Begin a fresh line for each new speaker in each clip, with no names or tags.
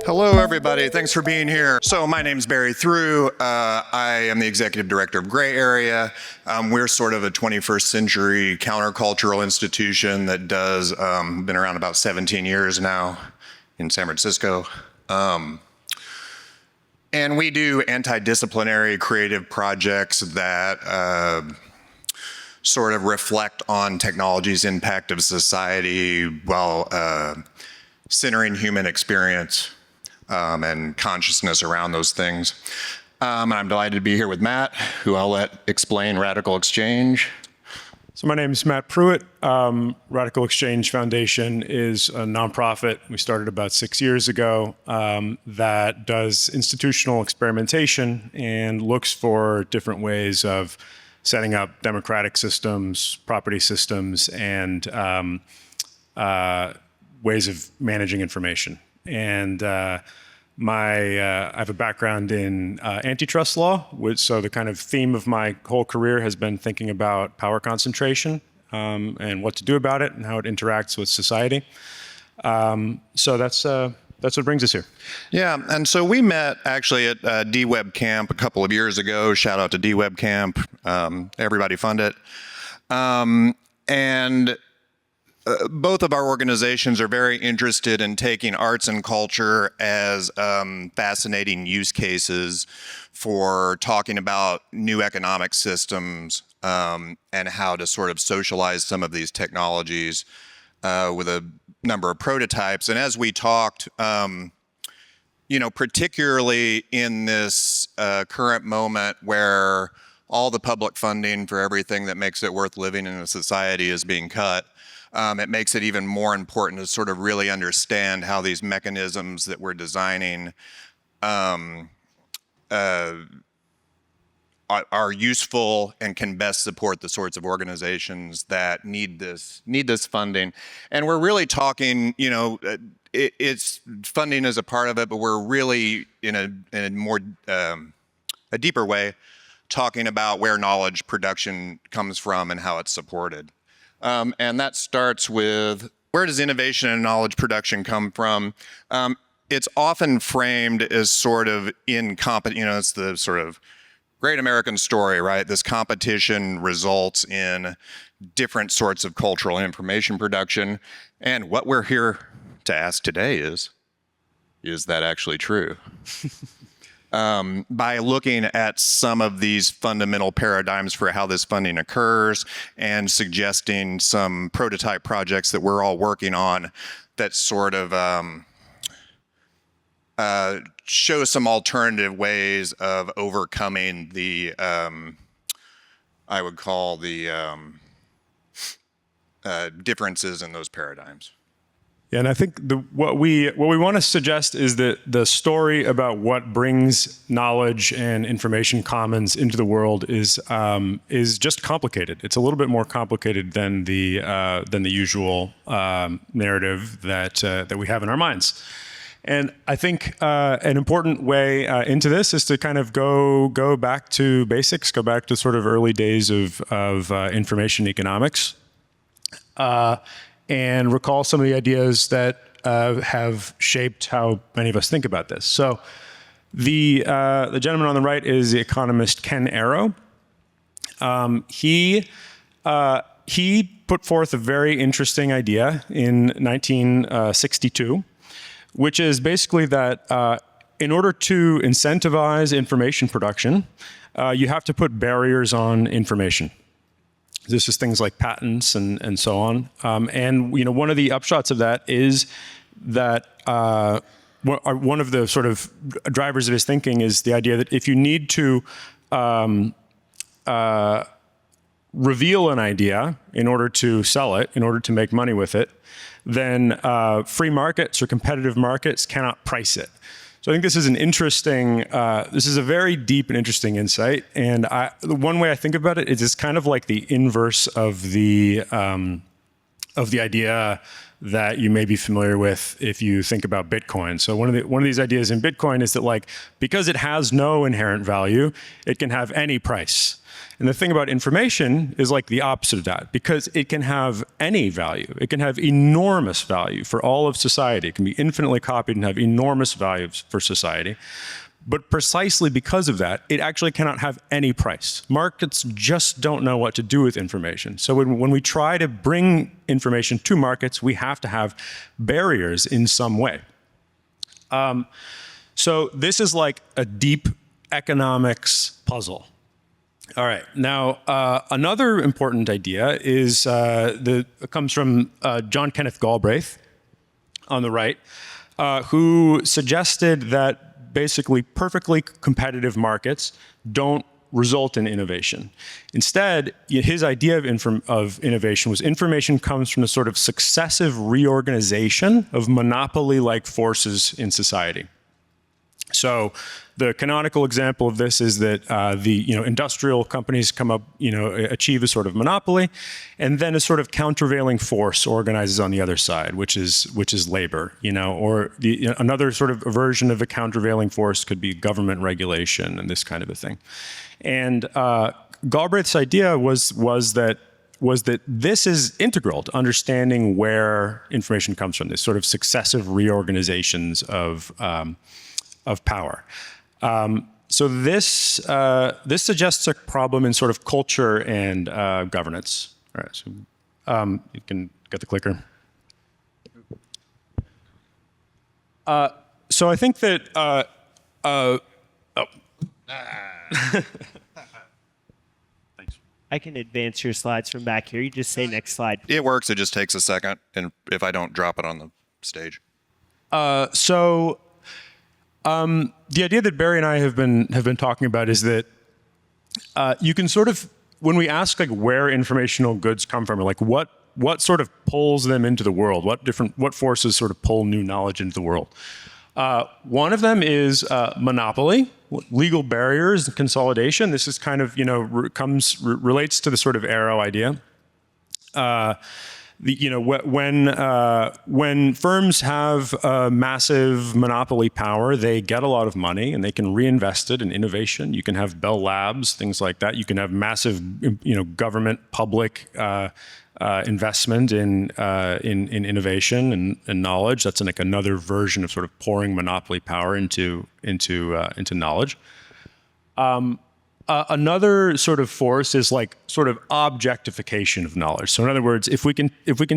Hello, everybody. Thanks for being here. So my name's Barry Threw. I am the executive director of Gray Area. We're sort of a 21st century countercultural institution that does, been around about 17 years now in San Francisco. And we do anti-disciplinary creative projects that sort of reflect on technology's impact of society while centering human experience and consciousness around those things. And I'm delighted to be here with Matt, who I'll let explain RadicalxChange.
So my name is Matt Prewitt. RadicalxChange Foundation is a nonprofit we started about 6 years ago that does institutional experimentation and looks for different ways of setting up democratic systems, property systems, and ways of managing information. And I have a background in antitrust law, so the kind of theme of my whole career has been thinking about power concentration and what to do about it and how it interacts with society. So that's what brings us here.
Yeah, and so we met actually at DWeb Camp a couple of years ago. Shout out to DWeb Camp. Everybody fund it. And both of our organizations are very interested in taking arts and culture as fascinating use cases for talking about new economic systems and how to sort of socialize some of these technologies with a number of prototypes. And as we talked, particularly in this current moment where all the public funding for everything that makes it worth living in a society is being cut, it makes it even more important to sort of really understand how these mechanisms that we're designing are useful and can best support the sorts of organizations that need this funding. And we're really talking, it's funding as a part of it, but we're really in a more a deeper way talking about where knowledge production comes from and how it's supported. And that starts with, where does innovation and knowledge production come from? It's often framed as sort of it's the sort of great American story, right? This competition results in different sorts of cultural information production. And what we're here to ask today is that actually true? By looking at some of these fundamental paradigms for how this funding occurs and suggesting some prototype projects that we're all working on that sort of show some alternative ways of overcoming the, I would call the differences in those paradigms.
Yeah, and I think what we want to suggest is that the story about what brings knowledge and information commons into the world is just complicated. It's a little bit more complicated than the usual narrative that we have in our minds. And I think an important way into this is to kind of go back to basics, go back to sort of early days of information economics. And recall some of the ideas that have shaped how many of us think about this. So the gentleman on the right is the economist Ken Arrow. He put forth a very interesting idea in 1962, which is basically that in order to incentivize information production, you have to put barriers on information. This is things like patents and so on. And one of the upshots of that is that one of the sort of drivers of his thinking is the idea that if you need to reveal an idea in order to sell it, in order to make money with it, then free markets or competitive markets cannot price it. So I think this is an interesting, this is a very deep and interesting insight. And the one way I think about it is it's kind of like the inverse of the idea that you may be familiar with if you think about Bitcoin. So one of these ideas in Bitcoin is that, like, because it has no inherent value, it can have any price. And the thing about information is like the opposite of that, because it can have any value. It can have enormous value for all of society. It can be infinitely copied and have enormous values for society. But precisely because of that, it actually cannot have any price. Markets just don't know what to do with information. So when we try to bring information to markets, we have to have barriers in some way. So this is like a deep economics puzzle. All right. Now, another important idea is comes from John Kenneth Galbraith on the right, who suggested that basically perfectly competitive markets don't result in innovation. Instead, his idea of innovation was information comes from the sort of successive reorganization of monopoly-like forces in society. So the canonical example of this is that the industrial companies come up, achieve a sort of monopoly, and then a sort of countervailing force organizes on the other side, which is labor, or another sort of version of a countervailing force could be government regulation and this kind of a thing. And Galbraith's idea was that this is integral to understanding where information comes from, this sort of successive reorganizations of power. So this suggests a problem in sort of culture and governance. All right, so you can get the clicker. So I think that Thanks.
I can advance your slides from back here. You just say next slide.
It works. It just takes a second, and if I don't drop it on the stage.
The idea that Barry and I have been talking about is that you can sort of, when we ask like where informational goods come from, or like what sort of pulls them into the world, what forces sort of pull new knowledge into the world. One of them is monopoly, legal barriers, and consolidation. This is kind of relates to the sort of arrow idea. When firms have massive monopoly power, they get a lot of money and they can reinvest it in innovation. You can have Bell Labs, things like that. You can have massive, government, public investment in innovation and knowledge. That's like another version of sort of pouring monopoly power into knowledge. Another sort of force is like sort of objectification of knowledge. So in other words, if we can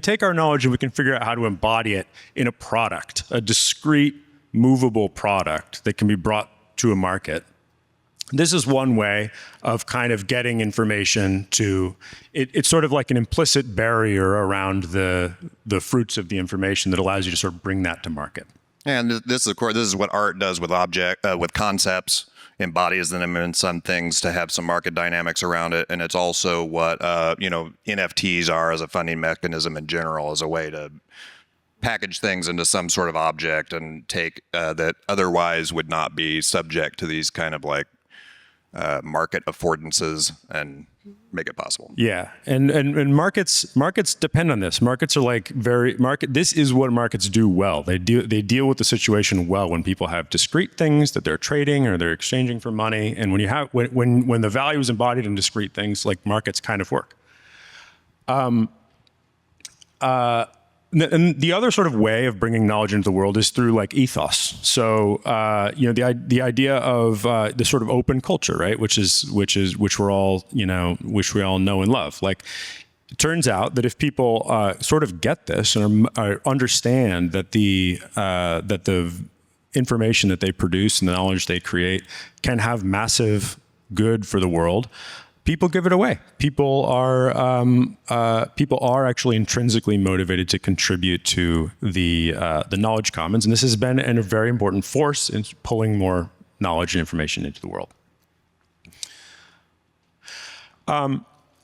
take our knowledge and we can figure out how to embody it in a product, a discrete, movable product that can be brought to a market, this is one way of kind of getting information to, it's sort of like an implicit barrier around the fruits of the information that allows you to sort of bring that to market.
And this is what art does with with concepts, embodies them in some things to have some market dynamics around it. And it's also what, NFTs are as a funding mechanism in general, as a way to package things into some sort of object and take that otherwise would not be subject to these kind of like market affordances and make it possible.
Yeah, and markets depend on this. Markets are like this is what markets do well. They deal with the situation well when people have discrete things that they're trading or they're exchanging for money. And when you have when the value is embodied in discrete things, like markets kind of work. And the other sort of way of bringing knowledge into the world is through like ethos. So the idea of the sort of open culture, right? Which we all know and love. Like, it turns out that if people sort of get this and understand that the information that they produce and the knowledge they create can have massive good for the world, people give it away. People are actually intrinsically motivated to contribute to the knowledge commons, and this has been a very important force in pulling more knowledge and information into the world.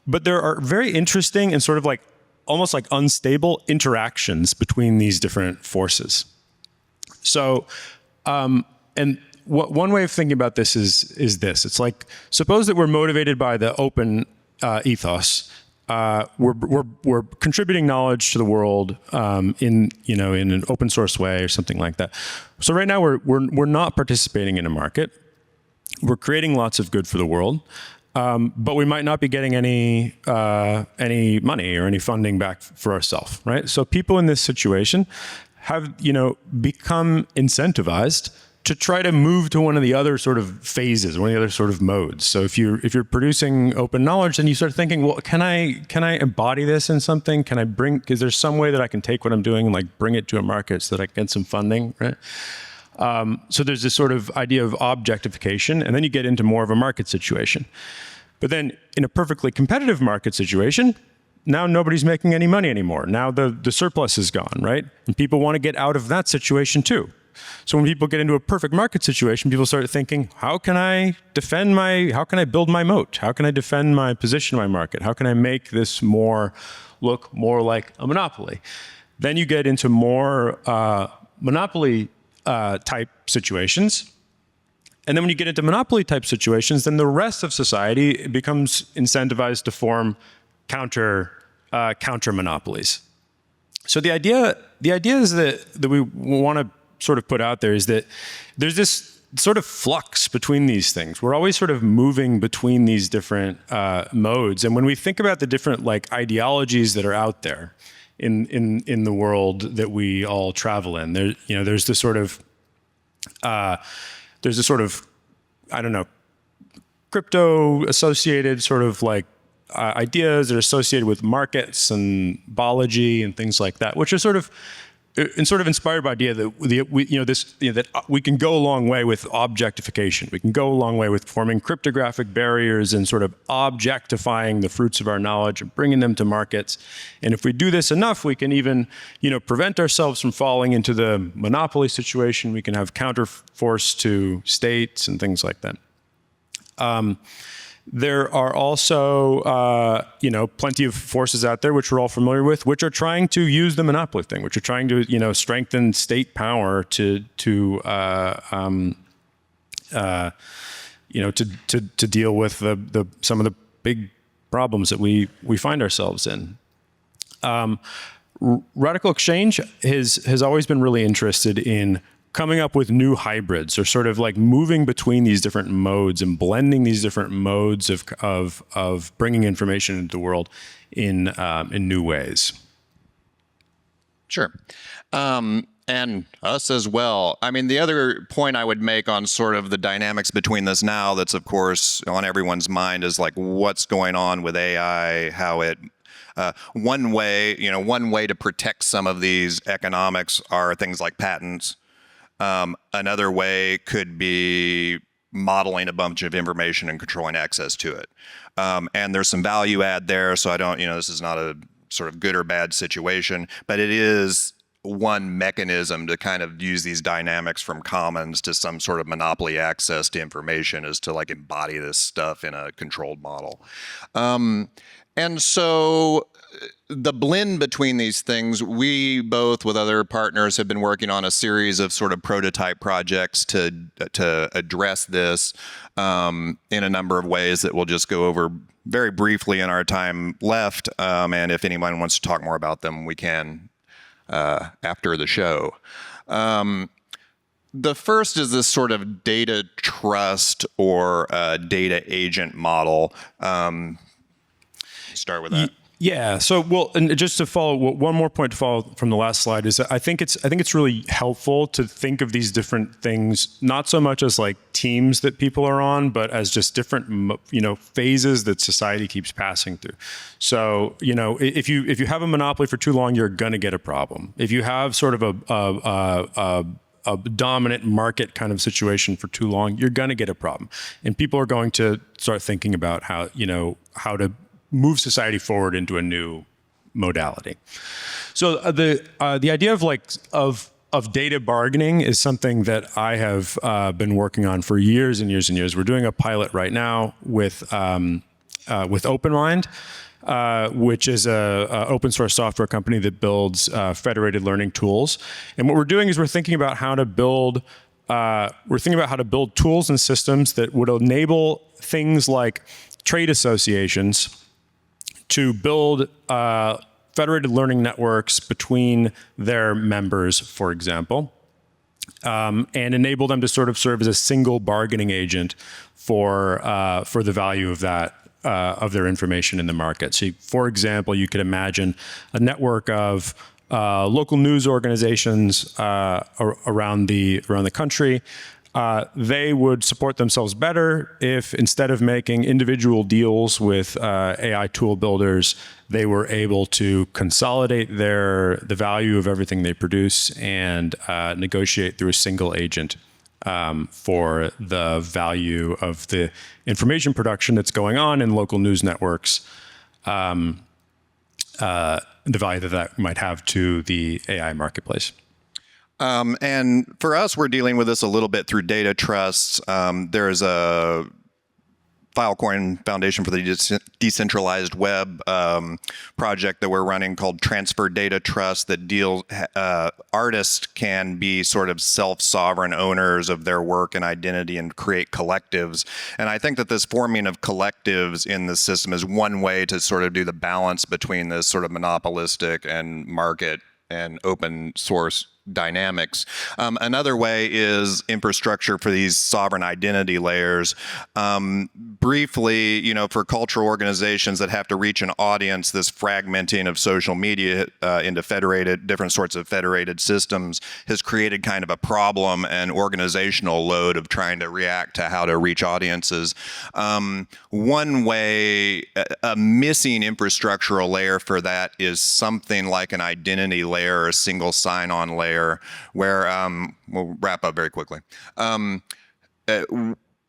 But there are very interesting and sort of like almost like unstable interactions between these different forces. So, one way of thinking about this is this. It's like, suppose that we're motivated by the open ethos. We're contributing knowledge to the world in an open source way or something like that. So right now we're not participating in a market. We're creating lots of good for the world. but we might not be getting any money or any funding back for ourselves, right? So people in this situation have, become incentivized to try to move to one of the other sort of phases, one of the other sort of modes. So if you're producing open knowledge, then you start thinking, well, can I embody this in something? Can I is there some way that I can take what I'm doing and like bring it to a market so that I can get some funding, right? So there's this sort of idea of objectification, and then you get into more of a market situation. But then in a perfectly competitive market situation, now nobody's making any money anymore. Now the surplus is gone, right? And people want to get out of that situation too. So when people get into a perfect market situation, people start thinking, how can I build my moat? How can I defend my position in my market? How can I make this look more like a monopoly? Then you get into more monopoly type situations. And then when you get into monopoly type situations, then the rest of society becomes incentivized to form counter monopolies. So the idea is that we want to sort of put out there is that there's this sort of flux between these things. We're always sort of moving between these different modes. And when we think about the different like ideologies that are out there in the world that we all travel in, there's this sort of I don't know, crypto associated sort of like ideas that are associated with markets and biology and things like that, which are sort of inspired by the idea that we can go a long way with objectification. We can go a long way with forming cryptographic barriers and sort of objectifying the fruits of our knowledge and bringing them to markets. And if we do this enough, we can even, prevent ourselves from falling into the monopoly situation. We can have counterforce to states and things like that. There are also, plenty of forces out there, which we're all familiar with, which are trying to use the monopoly thing, which are trying to, strengthen state power to deal with some of the big problems that we find ourselves in. RadicalxChange has always been really interested in coming up with new hybrids, or sort of like moving between these different modes and blending these different modes of bringing information into the world in new ways.
Sure. And us as well. I mean, the other point I would make on sort of the dynamics between this now that's, of course, on everyone's mind is like what's going on with AI, how it one way to protect some of these economics are things like patents. Another way could be modeling a bunch of information and controlling access to it. And there's some value add there. So this is not a sort of good or bad situation, but it is one mechanism to kind of use these dynamics from commons to some sort of monopoly access to information is to like embody this stuff in a controlled model. And so the blend between these things, we both with other partners have been working on a series of sort of prototype projects to address this in a number of ways that we'll just go over very briefly in our time left. And if anyone wants to talk more about them, we can after the show. The first is this sort of data trust or data agent model. Start with that.
Yeah. So, and just to follow, one more point to follow from the last slide is I think it's really helpful to think of these different things, not so much as like teams that people are on, but as just different, phases that society keeps passing through. So, if you have a monopoly for too long, you're going to get a problem. If you have sort of a dominant market kind of situation for too long, you're going to get a problem. And people are going to start thinking about how to move society forward into a new modality. So the idea of data bargaining is something that I have been working on for years and years and years. We're doing a pilot right now with OpenMind, which is a open source software company that builds federated learning tools. And what we're doing is we're thinking about how to build tools and systems that would enable things like trade associations to build federated learning networks between their members, for example. and enable them to sort of serve as a single bargaining agent for the value of that of their information in the market. So, for example, you could imagine a network of local news organizations around the country. They would support themselves better if, instead of making individual deals with AI tool builders, they were able to consolidate the value of everything they produce and negotiate through a single agent for the value of the information production that's going on in local news networks, the value that might have to the AI marketplace.
And for us, we're dealing with this a little bit through data trusts. There's a Filecoin Foundation for the Decentralized Web project that we're running called Transfer Data Trust that deals, artists can be sort of self-sovereign owners of their work and identity and create collectives. And I think that this forming of collectives in the system is one way to sort of do the balance between this sort of monopolistic and market and open source dynamics. Another way is infrastructure for these sovereign identity layers. Briefly, for cultural organizations that have to reach an audience, this fragmenting of social media into different sorts of federated systems has created kind of a problem and organizational load of trying to react to how to reach audiences. One way, a missing infrastructural layer for that is something like an identity layer or a single sign-on layer, where we'll wrap up very quickly,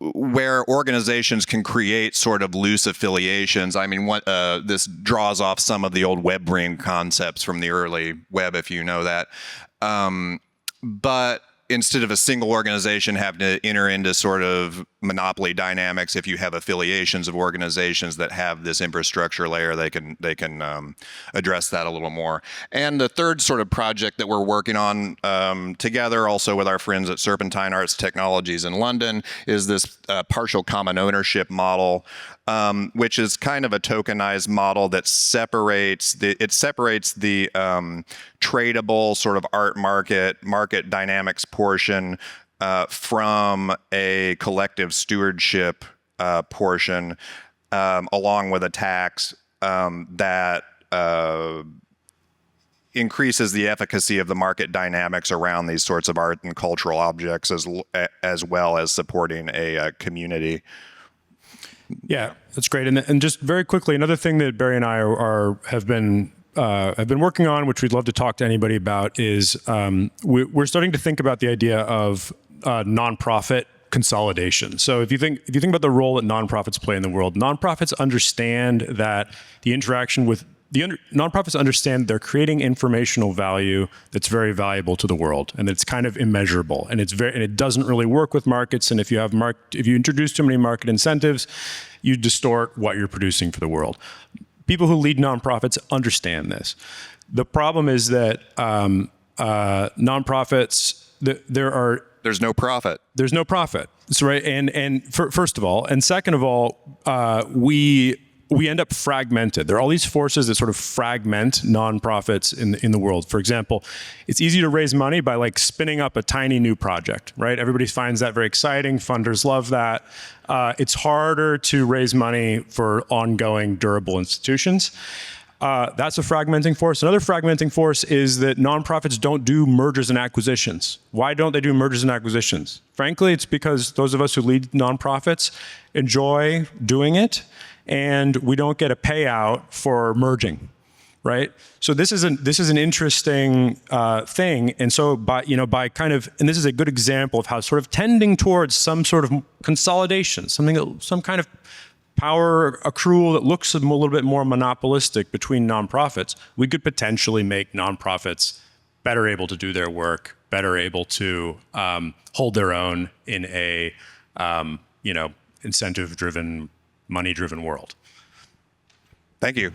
where organizations can create sort of loose affiliations. I mean, this draws off some of the old web ring concepts from the early web, if you know that. But instead of a single organization having to enter into sort of monopoly dynamics, if you have affiliations of organizations that have this infrastructure layer, they can address that a little more. And the third sort of project that we're working on together, also with our friends at Serpentine Arts Technologies in London, is this partial common ownership model, which is kind of a tokenized model that separates the tradable sort of art market dynamics portion from a collective stewardship portion, along with a tax that increases the efficacy of the market dynamics around these sorts of art and cultural objects, as well as supporting a community.
Yeah, that's great. And just very quickly, another thing that Barry and I have been working on, which we'd love to talk to anybody about, is we're starting to think about the idea of nonprofit consolidation. So if you think about the role that nonprofits play in the world, nonprofits understand that nonprofits understand they're creating informational value that's very valuable to the world, and it's kind of immeasurable, and it doesn't really work with markets. And if you introduce too many market incentives, you distort what you're producing for the world. People who lead nonprofits understand this. The problem is that nonprofits,
there's no profit.
There's no profit. That's right. And first of all, and second of all, we end up fragmented. There are all these forces that sort of fragment nonprofits in the world. For example, it's easy to raise money by like spinning up a tiny new project, right? Everybody finds that very exciting. Funders love that. It's harder to raise money for ongoing durable institutions. That's a fragmenting force. Another fragmenting force is that nonprofits don't do mergers and acquisitions. Why don't they do mergers and acquisitions? Frankly, it's because those of us who lead nonprofits enjoy doing it, and we don't get a payout for merging, right? So this is an interesting thing, and so by kind of, and this is a good example of how sort of tending towards some sort of consolidation, some kind of power accrual that looks a little bit more monopolistic between nonprofits, we could potentially make nonprofits better able to do their work, better able to hold their own in a incentive-driven, money-driven world.
Thank you.